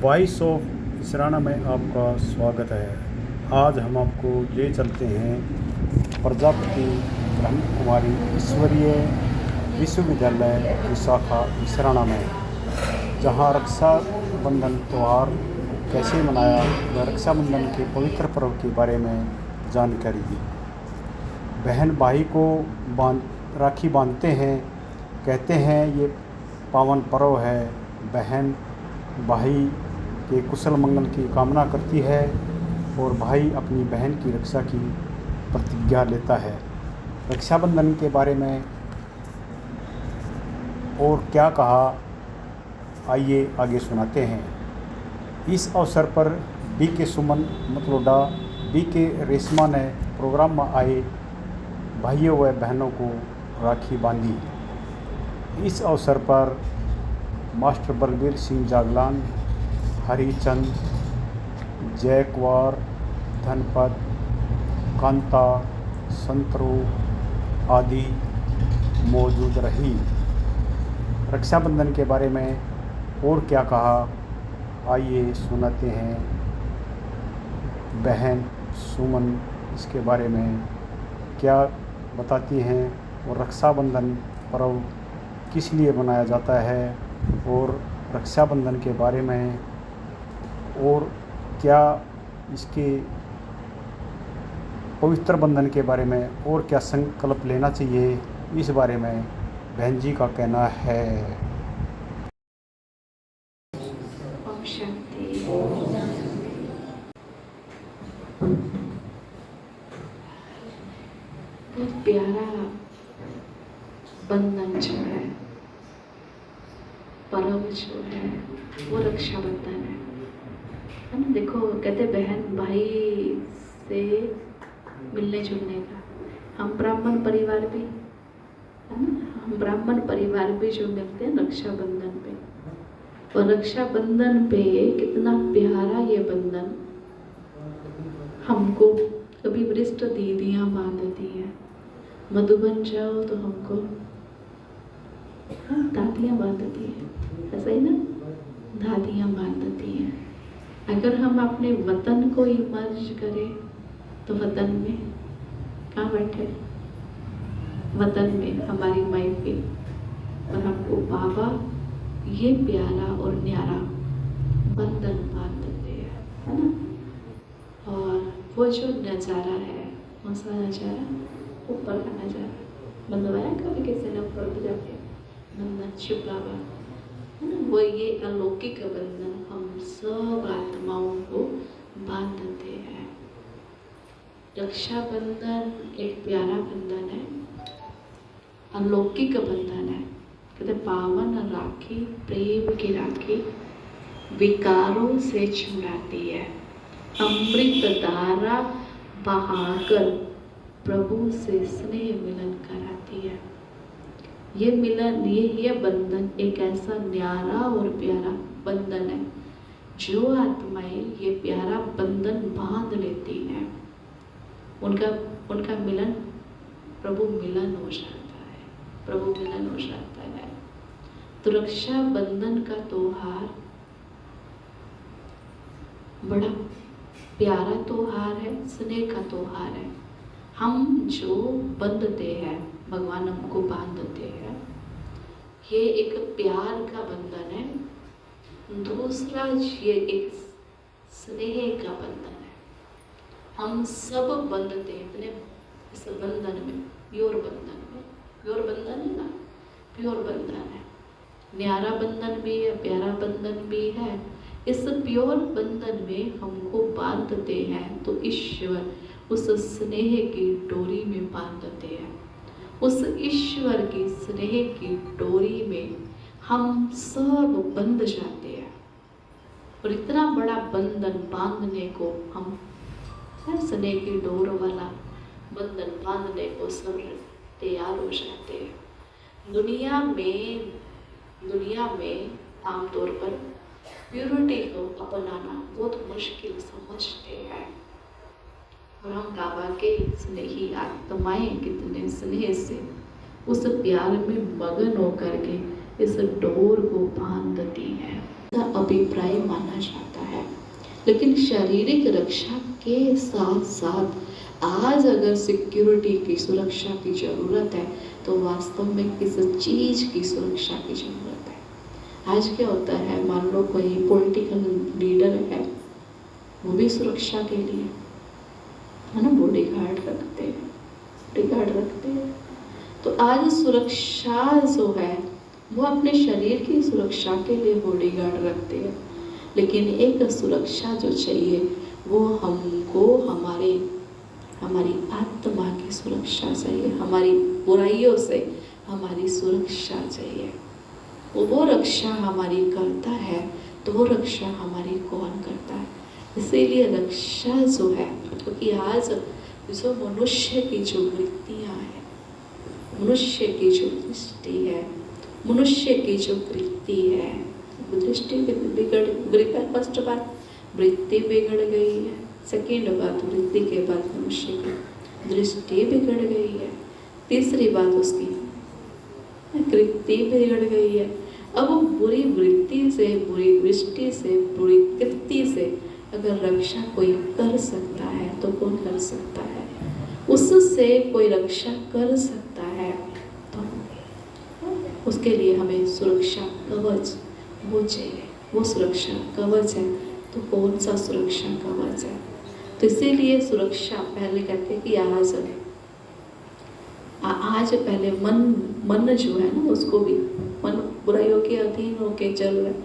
Voice of Israna में आपका स्वागत है। आज हम आपको ले चलते हैं प्रजापति ब्रह्म कुमारी ईश्वरीय विश्वविद्यालय की शाखा इसराना में, जहां रक्षाबंधन त्यौहार कैसे मनाया व रक्षाबंधन के पवित्र पर्व के बारे में जानकारी दी। बहन भाई को राखी बांधते हैं, कहते हैं ये पावन पर्व है। बहन भाई के कुशल मंगल की कामना करती है और भाई अपनी बहन की रक्षा की प्रतिज्ञा लेता है। रक्षाबंधन के बारे में और क्या कहा, आइए आगे सुनाते हैं। इस अवसर पर बी के सुमन मतलोडा, बी के रेशमा ने प्रोग्राम में आए भाइयों व बहनों को राखी बांधी। इस अवसर पर मास्टर बलबीर सिंह जागलान, हरिचंद, जयकुमार, धनपत, कांता, संतरू आदि मौजूद रही। रक्षाबंधन के बारे में और क्या कहा, आइए सुनाते हैं। बहन सुमन इसके बारे में क्या बताती हैं और रक्षाबंधन पर्व किस लिए मनाया जाता है और रक्षाबंधन के बारे में और क्या इसके पवित्र बंधन के बारे में और क्या संकल्प लेना चाहिए, इस बारे में बहन जी का कहना है। ओम शांति। बहुत प्यारा बंधन जो है, पर्व जो है वो रक्षाबंधन है ना। देखो, कहते बहन भाई से मिलने जुलने का, हम ब्राह्मण परिवार भी है ना, हम ब्राह्मण परिवार भी जो मिलते हैं रक्षाबंधन पे। और रक्षाबंधन पे कितना प्यारा ये बंधन हमको कभी वरिष्ठ दीदियाँ बांधती हैं, मधुबन जाओ तो हमको दादियाँ बांधती हैं, ऐसा ही ना, दादियाँ बांधती हैं। अगर हम अपने वतन को इमर्ज करें तो वतन में कहाँ बैठे, वतन में हमारी मायके, और हमको बाबा ये प्यारा और न्यारा बंधन बांधते हैं, है ना। और वो जो नज़ारा है, कौन सा नज़ारा, ऊपर का नज़ारा, मतलब आया कभी किसी ने ऊपर भी जाके बंधन छुपावा, है ना। वो ये अलौकिक बंधन हम सब आत्माओं को बांधते हैं। रक्षाबंधन एक प्यारा बंधन है, अलौकिक बंधन है। कहते पावन राखी, प्रेम की राखी विकारों से छुड़ाती है, अमृत धारा बहाकर प्रभु से स्नेह मिलन कराती है। ये मिलन, ये बंधन एक ऐसा न्यारा और प्यारा बंधन है, जो आत्माएं ये प्यारा बंधन बांध लेती हैं, उनका मिलन प्रभु मिलन हो जाता है, प्रभु मिलन हो जाता है। तो रक्षाबंधन का त्योहार बड़ा प्यारा त्योहार है, स्नेह का त्योहार है। हम जो बंधते हैं, भगवान हमको बांधते हैं, ये एक प्यार का बंधन है। दूसरा ये एक स्नेह का बंधन है। हम सब बंधते हैं इतने इस बंधन में, प्योर बंधन में, प्योर बंधन है ना, प्योर बंधन है। न्यारा बंधन भी है, प्यारा बंधन भी है। इस प्योर बंधन में हमको बांधते हैं तो ईश्वर उस स्नेह की डोरी में बांधते हैं। उस ईश्वर की स्नेह की डोरी में हम सब बंध जाते हैं। और इतना बड़ा बंधन बांधने को हम स्नेह की डोर वाला बंधन बांधने को सब तैयार हो जाते हैं। दुनिया में आमतौर पर प्योरिटी को अपनाना बहुत मुश्किल समझते हैं। और हम बाबा के स्नेही आत्माएं कितने स्नेह से उस प्यार में मगन होकर के इस डोर को बांधती हैं। का अभिप्राय माना जाता है। लेकिन शारीरिक रक्षा के साथ साथ आज अगर सिक्योरिटी की सुरक्षा की ज़रूरत है तो वास्तव में किस चीज़ की सुरक्षा की ज़रूरत है। आज क्या होता है, मान लो कोई पॉलिटिकल लीडर है, वो भी सुरक्षा के लिए है ना बॉडी गार्ड रखते हैं। तो आज सुरक्षा जो है वो अपने शरीर की सुरक्षा के लिए बॉडी गार्ड रखते हैं, लेकिन एक सुरक्षा जो चाहिए वो हमको हमारी आत्मा की सुरक्षा चाहिए, हमारी बुराइयों से हमारी सुरक्षा चाहिए। वो रक्षा हमारी करता है तो वो रक्षा हमारी कौन करता है? इसीलिए रक्षा जो है, क्योंकि आज जो मनुष्य की जो वृत्तियाँ हैं, मनुष्य की जो दृष्टि है, मनुष्य की जो वृत्ति है, दृष्टि बिगड़, फर्स्ट बात वृत्ति बिगड़ गई है, सेकेंड बात वृत्ति के बाद मनुष्य की दृष्टि बिगड़ गई है, तीसरी बात उसकी कृति बिगड़ गई है। अब वो बुरी वृत्ति से, बुरी दृष्टि से, बुरी कृति से अगर रक्षा कोई कर सकता है तो कौन कर सकता है? उससे कोई रक्षा कर सकता है तो उसके लिए हमें सुरक्षा कवच वो चाहिए। वो सुरक्षा कवच है तो कौन सा सुरक्षा कवच है? तो इसीलिए सुरक्षा पहले कहते हैं कि आज पहले मन जो है ना, उसको भी, मन बुराइयों के अधीन होके चल रहा है,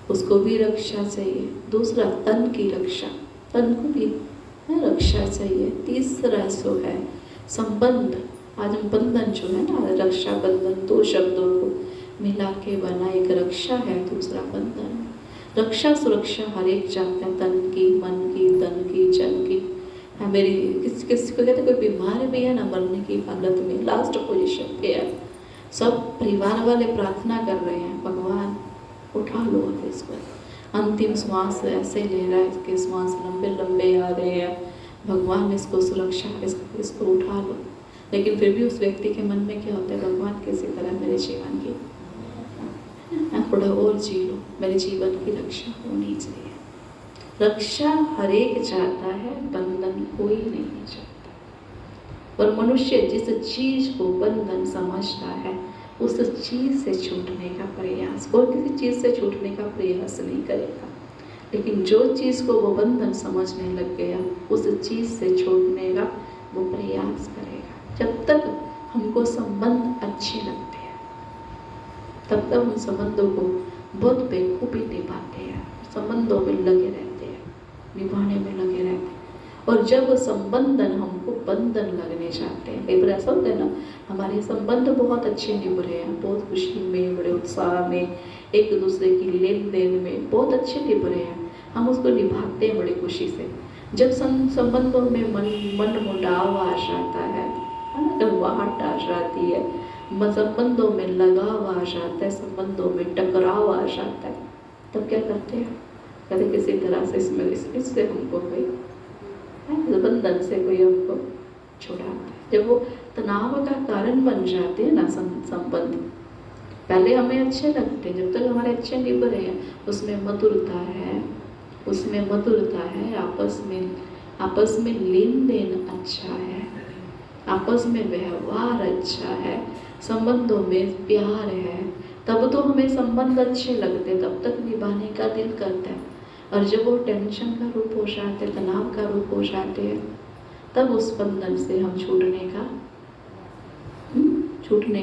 उसको भी रक्षा चाहिए। दूसरा तन की रक्षा, तन को भी रक्षा चाहिए। तीसरा जो है संबंध, आज हम बंधन जो है ना, रक्षा बंधन, दो शब्दों को मिला के बना एक रक्षा है, दूसरा बंधन। रक्षा सुरक्षा हर एक चाहते हैं, तन की, मन की, धन की, जन की। है मेरी किसी को कहते कोई बीमार भी है ना, मरने की हालत में लास्ट पोजीशन पे है, सब परिवार वाले प्रार्थना कर रहे हैं, भगवान उठा लो इसको, अंतिम श्वास ऐसे ले रहा है, इसके श्वास लंबे लंबे आ रहे हैं, भगवान इसको सुरक्षा, इसको उठा लो। लेकिन फिर भी उस व्यक्ति के मन में क्या होता है, भगवान किसी तरह मेरे जीवन की थोड़ा और जी लो, मेरे जीवन की रक्षा होनी चाहिए। रक्षा हर एक चाहता है, बंधन कोई नहीं चाहता। और मनुष्य जिस चीज को बंधन समझता है उस चीज से छूटने का प्रयास, और किसी चीज से छूटने का प्रयास नहीं करेगा। लेकिन जो चीज को वो बंधन समझने लग गया, उस चीज से छोड़ने का वो प्रयास करेगा। जब तक हमको संबंध अच्छे लगते हैं तब तक उन संबंधों को बहुत बेखूबी निभाते हैं, संबंधों में लगे रहते हैं, निभाने में लगे रहते हैं। और जब संबंधन हमको बंधन लगने जाते हैं, कई बार ऐसा होता है ना, हमारे संबंध बहुत अच्छे निभ रहे हैं, बहुत खुशी में, बड़े उत्साह में, एक दूसरे की लेन देन में बहुत अच्छे निभ रहे हैं, हम उसको निभाते हैं बड़ी खुशी से। जब संबंधों में मन मुटाव आ जाता है, कड़वाहट आ जाती है, संबंधों में लगाव आ जाता है, संबंधों में टकराव आ जाता है, तब क्या करते हैं, कहते किसी तरह से इससे हमको कोई बंधन से कोई हमको छुड़ाता है। जब वो तनाव का कारण बन जाते हैं ना संबंध, पहले हमें अच्छे लगते हैं, जब तक हमारे अच्छे निभ रहे हैं, उसमें मधुरता है, आपस में लेन देन अच्छा है, आपस में व्यवहार अच्छा है, संबंधों में प्यार है, तब तो हमें संबंध अच्छे लगते, तब तक निभाने का दिल करता है। और जब वो टेंशन का रूप हो जाते, तनाव का रूप हो जाते हैं, तब उस बंधन से हम छूटने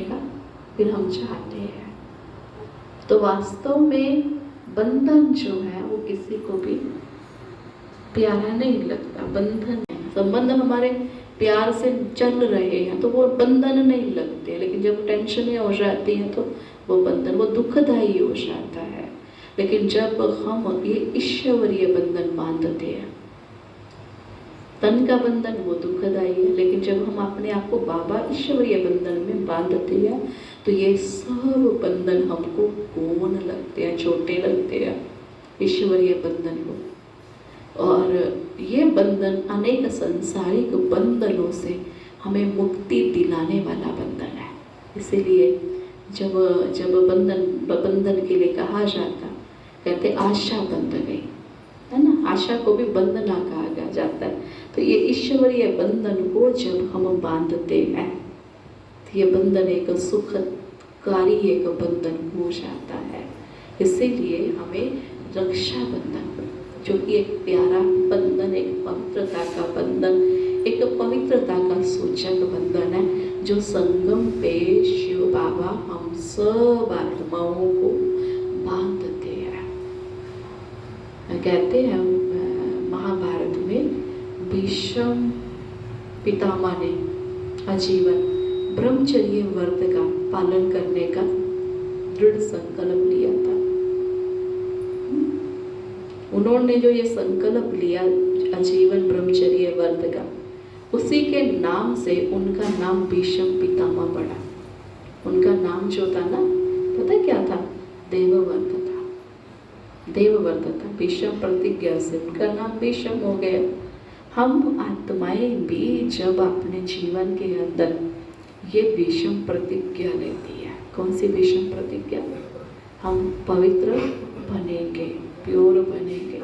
का फिर हम चाहते हैं। तो वास्तव में बंधन जो है वो किसी को भी प्यारा नहीं लगता। बंधन, संबंध हमारे प्यार से चल रहे हैं तो वो बंधन नहीं लगते, लेकिन जब टेंशनें हो जाती हैं तो वो बंधन, वो दुखदायी हो जाता है। लेकिन जब हम ये ईश्वरीय बंधन बांधते हैं, तन का बंधन वो दुखदायी है, लेकिन जब हम अपने आप को बाबा ईश्वरीय बंधन में बांधते हैं तो ये सब बंधन हमको कोमल लगते हैं, छोटे लगते हैं, ईश्वरीय बंधन को। और ये बंधन अनेक सांसारिक बंधनों से हमें मुक्ति दिलाने वाला बंधन है। इसीलिए जब बंधन के लिए कहा जाता कहते आशा बंध गई, है ना। आशा को भी बंधना कहा जाता है। तो ये ईश्वरीय बंधन को जब हम बांधते हैं तो ये बंधन एक सुखकारी एक बंधन हो जाता है। इसीलिए हमें रक्षाबंधन, जो कि एक प्यारा बंधन, एक पवित्रता का बंधन, एक पवित्रता का सूचक बंधन है, जो संगम पे शिव बाबा हम सब आत्माओं को बांधते हैं। कहते हैं महाभारत में भीष्म पितामह ने आजीवन ब्रह्मचर्य व्रत का पालन करने का दृढ़ संकल्प लिया था। उन्होंने जो ये संकल्प लिया आजीवन ब्रह्मचर्य व्रत का, उसी के नाम से उनका नाम भीष्म पितामह पड़ा। उनका नाम जो था ना, पता क्या था? देवव्रत था। देवव्रत था। भीष्म प्रतिज्ञा से उनका नाम भीष्म हो गया। हम आत्माएं भी जब अपने जीवन के अंदर ये भीष्म प्रतिज्ञा लेती है, कौन सी भीष्म प्रतिज्ञा? हम पवित्र बनेंगे, प्योर बनेंगे।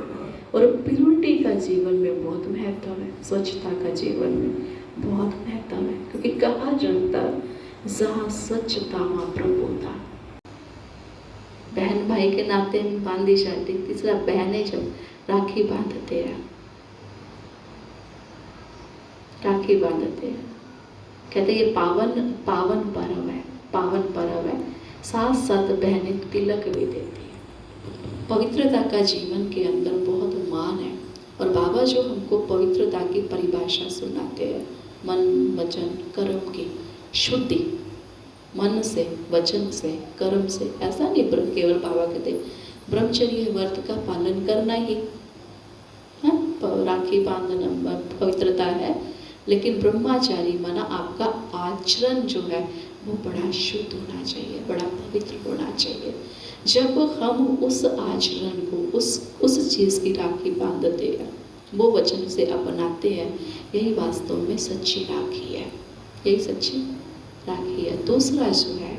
और प्योरिटी का जीवन में बहुत महत्व है, स्वच्छता का जीवन में बहुत महत्व है, क्योंकि कहा जाता जहाँ स्वच्छता वहाँ प्रभुता। बहन भाई के नाते में बांधी जाती। तीसरा, बहनें जब राखी बांधते हैं, राखी बांधते हैं, कहते ये पावन पर्व है, पावन पर्व है। साथ साथ बहनें तिलक भी देती है। पवित्रता का जीवन के अंदर बहुत मान है। और बाबा जो हमको पवित्रता की परिभाषा सुनाते हैं, मन वचन कर्म की शुद्धि, मन से, वचन से, कर्म से, ऐसा नहीं केवल बाबा कहते ब्रह्मचर्य व्रत का पालन करना ही है, राखी बांधना पवित्रता है, लेकिन ब्रह्मचारी माना आपका आचरण जो है वो बड़ा शुद्ध होना चाहिए, बड़ा पवित्र होना चाहिए। जब हम उस आचरण को, उस चीज़ की राखी बांधते हैं, वो वचन से अपनाते हैं, यही वास्तव में सच्ची राखी है, यही सच्ची राखी है। दूसरा जो है,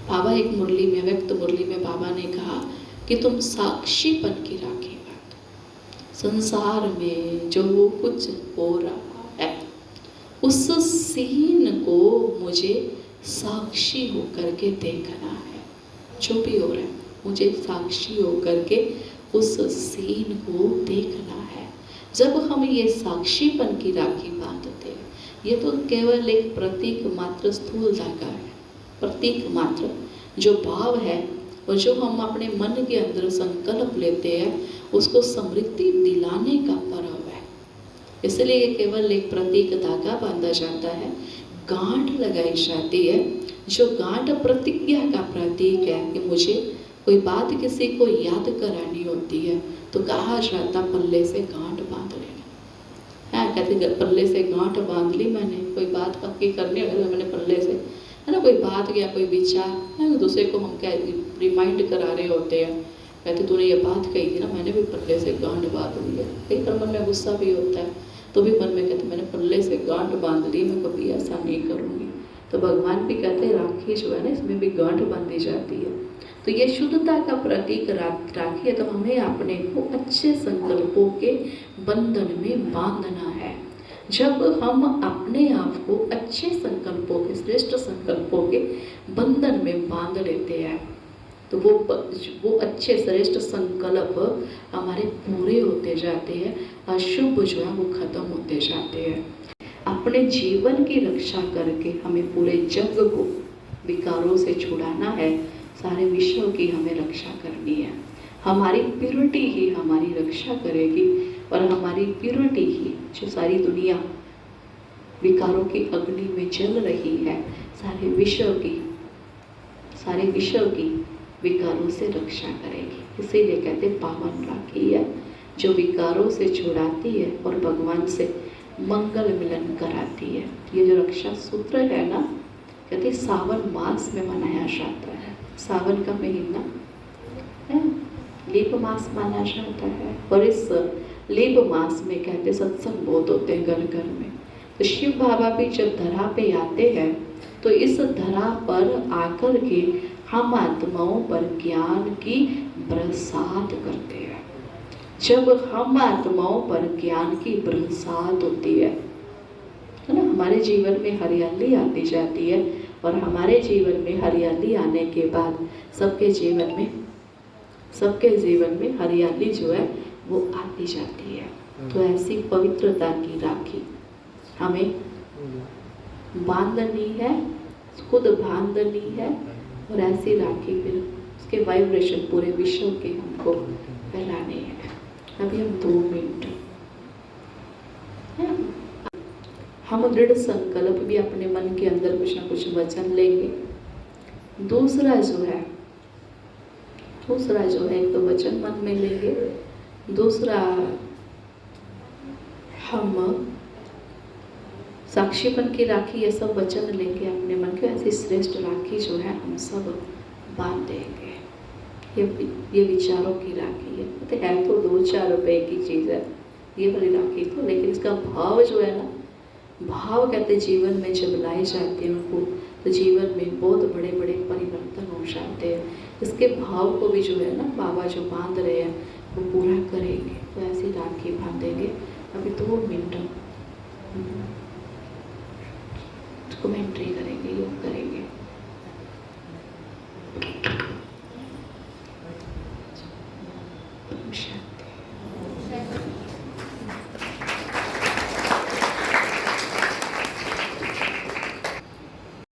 बाबा एक मुरली में, व्यक्त मुरली में बाबा ने कहा कि तुम साक्षीपन की राखी बांधो। संसार में जो कुछ हो रहा है उस सीन को मुझे साक्षी होकर के देखना है। जो भी हो रहा है मुझे साक्षी होकर के उस सीन को देखना है। जब हम ये साक्षीपन की राखी बांधते हैं, ये तो केवल एक प्रतीक मात्र, स्थूल धागा है, प्रतीक मात्र। जो भाव है और जो हम अपने मन के अंदर संकल्प लेते हैं, उसको समृद्धि दिलाने का पर्व है। इसलिए ये केवल एक प्रतीक धागा बांधा जाता है, गांठ लगाई जाती है, जो गांठ प्रतिज्ञा का प्रतीक है कि मुझे कोई बात किसी को याद करानी होती है तो कहा जाता पल्ले से गांठ बांध लेना। हाँ, कहते पल्ले से गांठ बांध ली मैंने, कोई बात पक्की करनी है मैंने पल्ले से, है ना, कोई बात या कोई विचार है, दूसरे को हम क्या रिमाइंड करा रहे होते हैं। कहते तूने ये बात कही थी ना, मैंने भी पल्ले से गांठ बांध लिया। कई बार मन में गुस्सा भी होता है तो भी मन में कहते मैंने पल्ले से गांठ बांध ली, मैं कभी ऐसा नहीं करूँगी। तो भगवान भी कहते हैं राखी जो है ना, इसमें भी गांठ बांधी जाती है। तो ये शुद्धता का प्रतीक राखी है। तो हमें अपने को अच्छे संकल्पों के बंधन में बांधना है। जब हम अपने आप को अच्छे संकल्पों के, श्रेष्ठ संकल्पों के बंधन में बांध लेते हैं तो वो अच्छे श्रेष्ठ संकल्प हमारे पूरे होते जाते हैं, अशुभ जो है वो खत्म होते जाते हैं। अपने जीवन की रक्षा करके हमें पूरे जग को विकारों से छुड़ाना है, सारे विश्व की हमें रक्षा करनी है। हमारी प्योरिटी ही हमारी रक्षा करेगी और हमारी प्योरिटी ही जो सारी दुनिया विकारों की अग्नि में जल रही है, सारे विश्व की विकारों से रक्षा करेगी। इसीलिए कहते पावन राखी है, जो विकारों से छुड़ाती है और भगवान से मंगल मिलन कराती है। ये जो रक्षा सूत्र है ना, कहते सावन मास में मनाया जाता है। सावन का महीना है, लीप मास माना जाता है, और इस लीप मास में कहते सत्संग बहुत होते हैं घर घर में। तो शिव बाबा भी जब धरा पे आते हैं तो इस धरा पर आकर के हम आत्माओं पर ज्ञान की बरसात करते हैं। जब हम आत्माओं पर ज्ञान की बरसात होती है ना, हमारे जीवन में हरियाली आती जाती है, और हमारे जीवन में हरियाली आने के बाद सबके जीवन में हरियाली जो है वो आती जाती है। तो ऐसी पवित्रता की राखी हमें बांधनी है, खुद बांधनी है, और ऐसी राखी फिर उसके वाइब्रेशन पूरे विश्व के हमको फैलाने हैं। अभी हम 2 मिनट हम दृढ़ संकल्प भी अपने मन के अंदर कुछ ना कुछ वचन लेंगे। दूसरा जो है एक तो वचन मन में लेंगे, दूसरा हम साक्षीपन की राखी, ये सब वचन लेंगे अपने मन के। ऐसी श्रेष्ठ राखी जो है हम सब बांध देंगे। ये विचारों की राखी है तो 2-4 रुपए की चीज़ है ये वाली राखी तो, लेकिन इसका भाव जो है ना, भाव कहते जीवन में जब लाए जाते हैं उनको, तो जीवन में बहुत बड़े बड़े परिवर्तन हो जाते हैं। इसके भाव को भी जो है ना बाबा जो बांध रहे हैं वो पूरा करेंगे। तो ऐसी राखी बांधेंगे। अभी 2 मिनट कमेंट्री करेंगे, योग करेंगे। शांति।